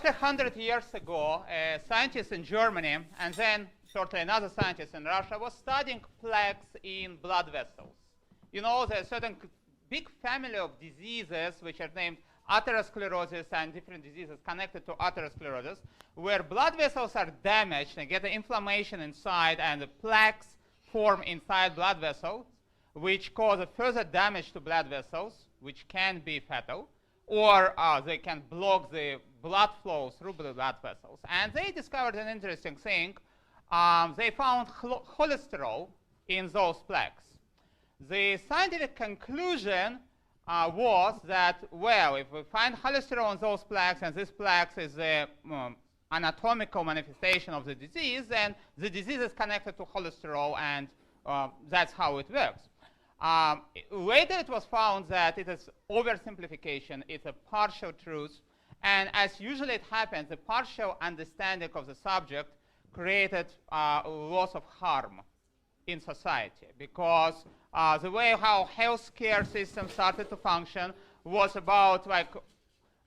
roughly 100 years ago, a scientist in Germany and then shortly another scientist in Russia was studying plaques in blood vessels. You know, there's a certain big family of diseases which are named atherosclerosis and different diseases connected to atherosclerosis, where blood vessels are damaged and get the inflammation inside and the plaques form inside blood vessels, which cause a further damage to blood vessels, which can be fatal, or they can block the blood flow through the blood vessels. And they discovered an interesting thing. They found cholesterol in those plaques. The scientific conclusion was that, well, if we find cholesterol in those plaques, and this plaques is the anatomical manifestation of the disease, then the disease is connected to cholesterol, and that's how it works. Later it was found that it is oversimplification, it's a partial truth, and as usually it happens, the partial understanding of the subject created lots of harm in society, because the way how healthcare system started to function was about like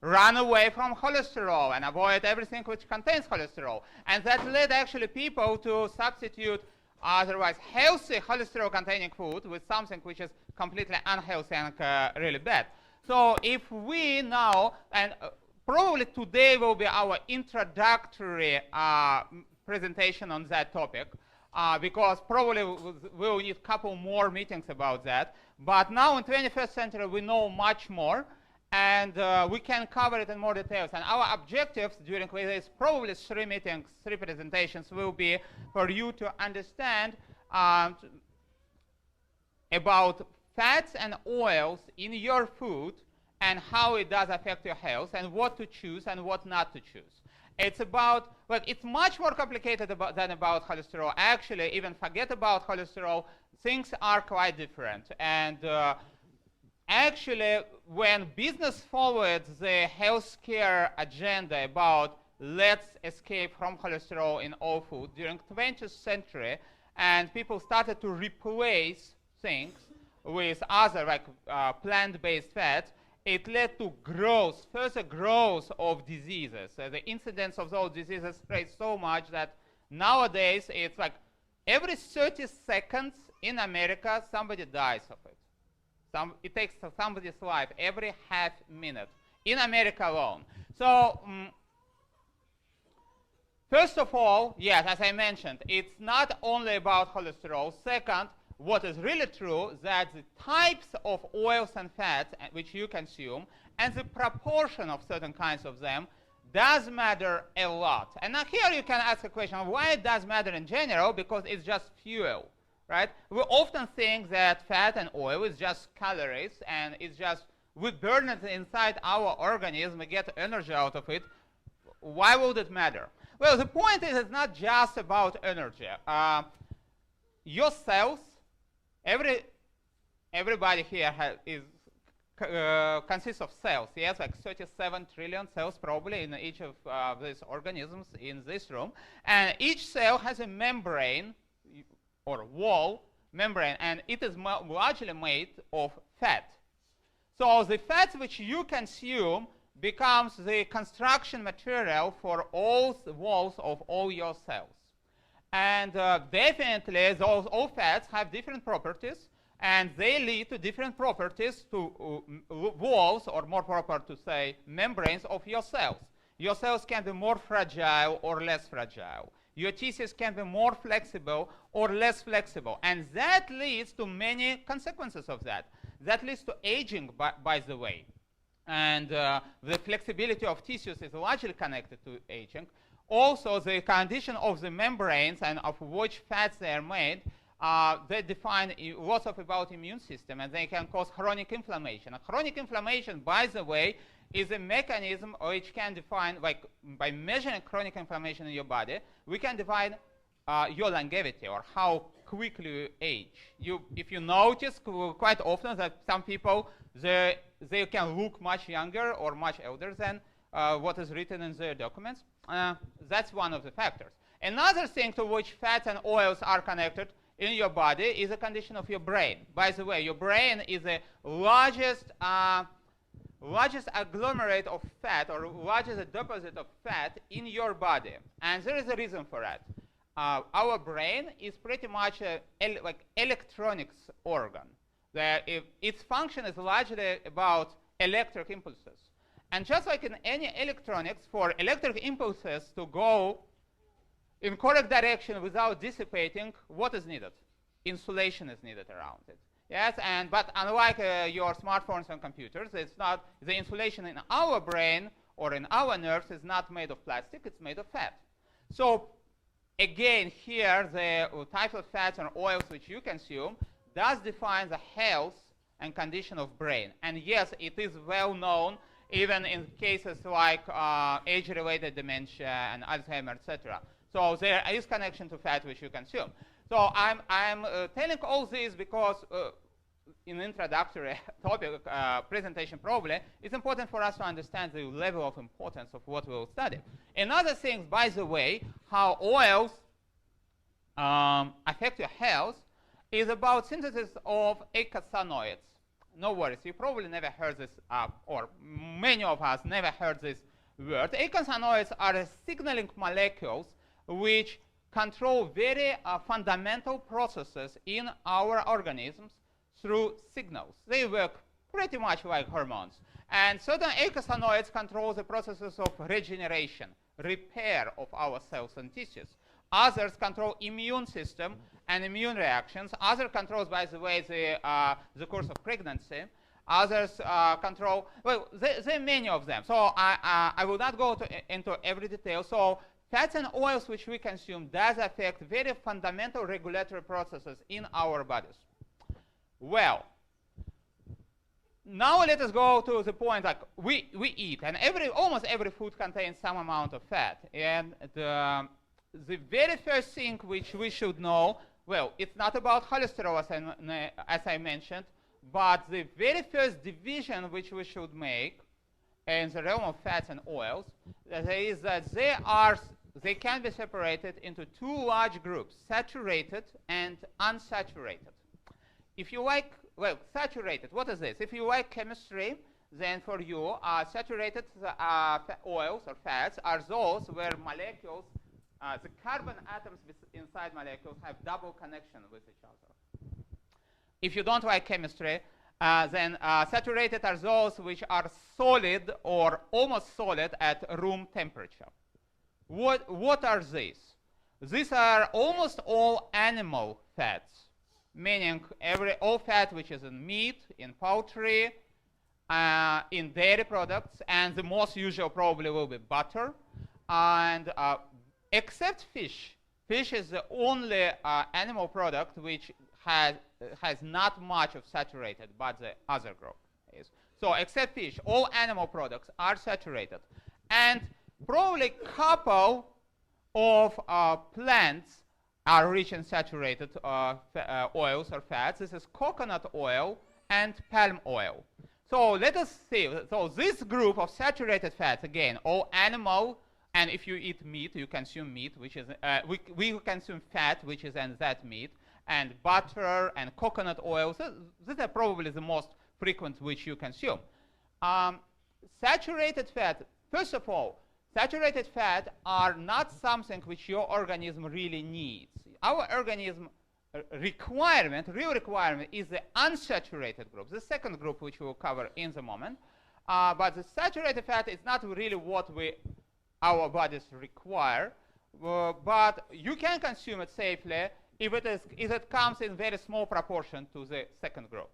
run away from cholesterol and avoid everything which contains cholesterol. And that led actually people to substitute otherwise healthy cholesterol-containing food with something which is completely unhealthy and really bad. So if we now, and probably today will be our introductory presentation on that topic, because probably we'll need a couple more meetings about that. But now in 21st century, we know much more, and we can cover it in more details. And our objectives during these probably 3 meetings, 3 presentations, will be for you to understand about fats and oils in your food and how it does affect your health and what to choose and what not to choose. It's about, well, it's much more complicated than about cholesterol. Actually, even forget about cholesterol, things are quite different. And actually, when business followed the healthcare agenda about let's escape from cholesterol in all food during 20th century, and people started to replace things with other like plant-based fats, it led to growth, further growth of diseases. The incidence of those diseases raised so much that nowadays it's like every 30 seconds in America somebody dies of it. It takes somebody's life every half minute in America alone. So first of all, yes, as I mentioned, it's not only about cholesterol. Second, what is really true that the types of oils and fats which you consume and the proportion of certain kinds of them does matter a lot. And now here you can ask a question, why it does matter in general? Because it's just fuel, right? We often think that fat and oil is just calories, and it's just, we burn it inside our organism, we get energy out of it. Why would it matter? Well, the point is it's not just about energy. Your cells, everybody here consists of cells. Yes, like 37 trillion cells probably in each of these organisms in this room. And each cell has a membrane or wall membrane, and it is largely made of fat. So the fat which you consume becomes the construction material for all the walls of all your cells. And definitely, all fats have different properties, and they lead to different properties to walls, or more proper to say, membranes of your cells. Your cells can be more fragile or less fragile. Your tissues can be more flexible or less flexible. And that leads to many consequences of that. That leads to aging, by the way. And the flexibility of tissues is largely connected to aging. Also, the condition of the membranes and of which fats they are made, they define lots about immune system, and they can cause chronic inflammation. Chronic inflammation, by the way, is a mechanism which can define, like by measuring chronic inflammation in your body, we can define your longevity or how quickly you age. If you notice quite often that some people, they can look much younger or much older than what is written in their documents. That's one of the factors. Another thing to which fats and oils are connected in your body is the condition of your brain. By the way, your brain is the largest largest agglomerate of fat or largest deposit of fat in your body. And there is a reason for that. Our brain is pretty much like electronics organ. Its function is largely about electric impulses. And just like in any electronics, for electric impulses to go in correct direction without dissipating, what is needed? Insulation is needed around it. Yes, but unlike your smartphones and computers, it's not the insulation in our brain or in our nerves is not made of plastic; it's made of fat. So again, here the type of fats and oils which you consume does define the health and condition of brain. And yes, it is well known even in cases like age-related dementia and Alzheimer, etc. So there is connection to fat which you consume. So I'm telling all this because in introductory topic presentation probably, it's important for us to understand the level of importance of what we will study. Another thing, by the way, how oils affect your health is about synthesis of eicosanoids. No worries, you probably never heard this, or many of us never heard this word. Eicosanoids are signaling molecules which control very fundamental processes in our organisms through signals. They work pretty much like hormones. And certain eicosanoids control the processes of regeneration, repair of our cells and tissues. Others control immune system and immune reactions. Others control, by the way, the course of pregnancy. Others control, well, there are many of them. So I will not go into every detail. So fats and oils which we consume does affect very fundamental regulatory processes in our bodies. Well, now let us go to the point, like we eat, and almost every food contains some amount of fat. And the very first thing which we should know, well, it's not about cholesterol as I mentioned, but the very first division which we should make in the realm of fats and oils is that they can be separated into two large groups, saturated and unsaturated. If you like, well, saturated, what is this? If you like chemistry, then for you, saturated oils or fats are those where molecules, the carbon atoms inside molecules have double connection with each other. If you don't like chemistry, then saturated are those which are solid or almost solid at room temperature. What are these? These are almost all animal fats, meaning all fat which is in meat, in poultry, in dairy products, and the most usual probably will be butter, and except fish. Fish is the only animal product which has not much of saturated, but the other group is. So except fish, all animal products are saturated. And probably a couple of plants are rich in saturated oils or fats. This is coconut oil and palm oil. So let us see. So this group of saturated fats, again, all animal, and if you eat meat, you consume meat, which is, we consume fat, which is in that meat, and butter and coconut oil. So these are probably the most frequent which you consume. Saturated fat, first of all, saturated fat are not something which your organism really needs. Our organism real requirement is the unsaturated group, the second group which we will cover in the moment. But the saturated fat is not really what our bodies require, but you can consume it safely if it comes in very small proportion to the second group.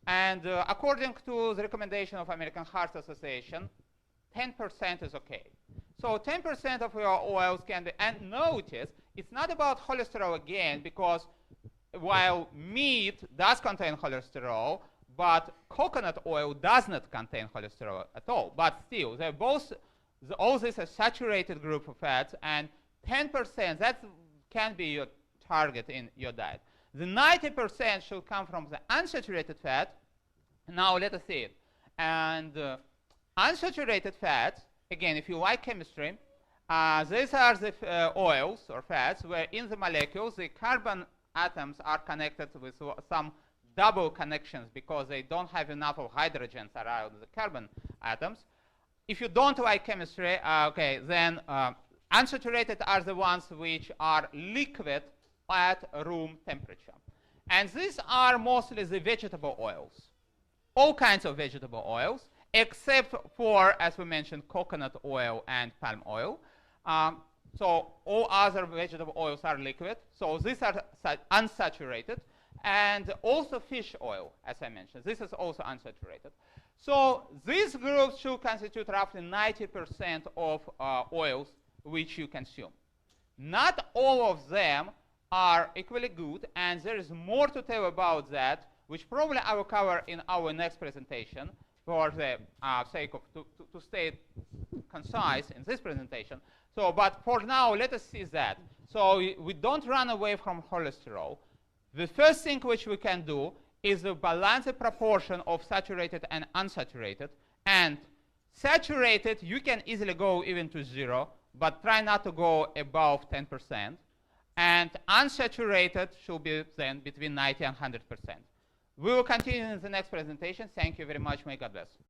And according to the recommendation of American Heart Association, 10% is okay. So 10% of your oils can be, and notice, it's not about cholesterol again, because while meat does contain cholesterol, but coconut oil does not contain cholesterol at all. But still, they're both, all this is a saturated group of fats, and 10%, that can be your target in your diet. The 90% should come from the unsaturated fat. Now let us see it. And unsaturated fats, again, if you like chemistry, these are the oils or fats where in the molecules the carbon atoms are connected with some double connections because they don't have enough of hydrogens around the carbon atoms. If you don't like chemistry, then unsaturated are the ones which are liquid at room temperature. And these are mostly the vegetable oils, all kinds of vegetable oils, except for, as we mentioned, coconut oil and palm oil. So all other vegetable oils are liquid. So these are unsaturated. And also fish oil, as I mentioned. This is also unsaturated. So these groups should constitute roughly 90% of oils which you consume. Not all of them are equally good, and there is more to tell about that, which probably I will cover in our next presentation for the sake of to stay concise in this presentation. So, but for now, let us see that. So we don't run away from cholesterol. The first thing which we can do is to balance the proportion of saturated and unsaturated. And saturated, you can easily go even to 0, but try not to go above 10%. And unsaturated should be then between 90 and 100%. We will continue in the next presentation. Thank you very much. May God bless.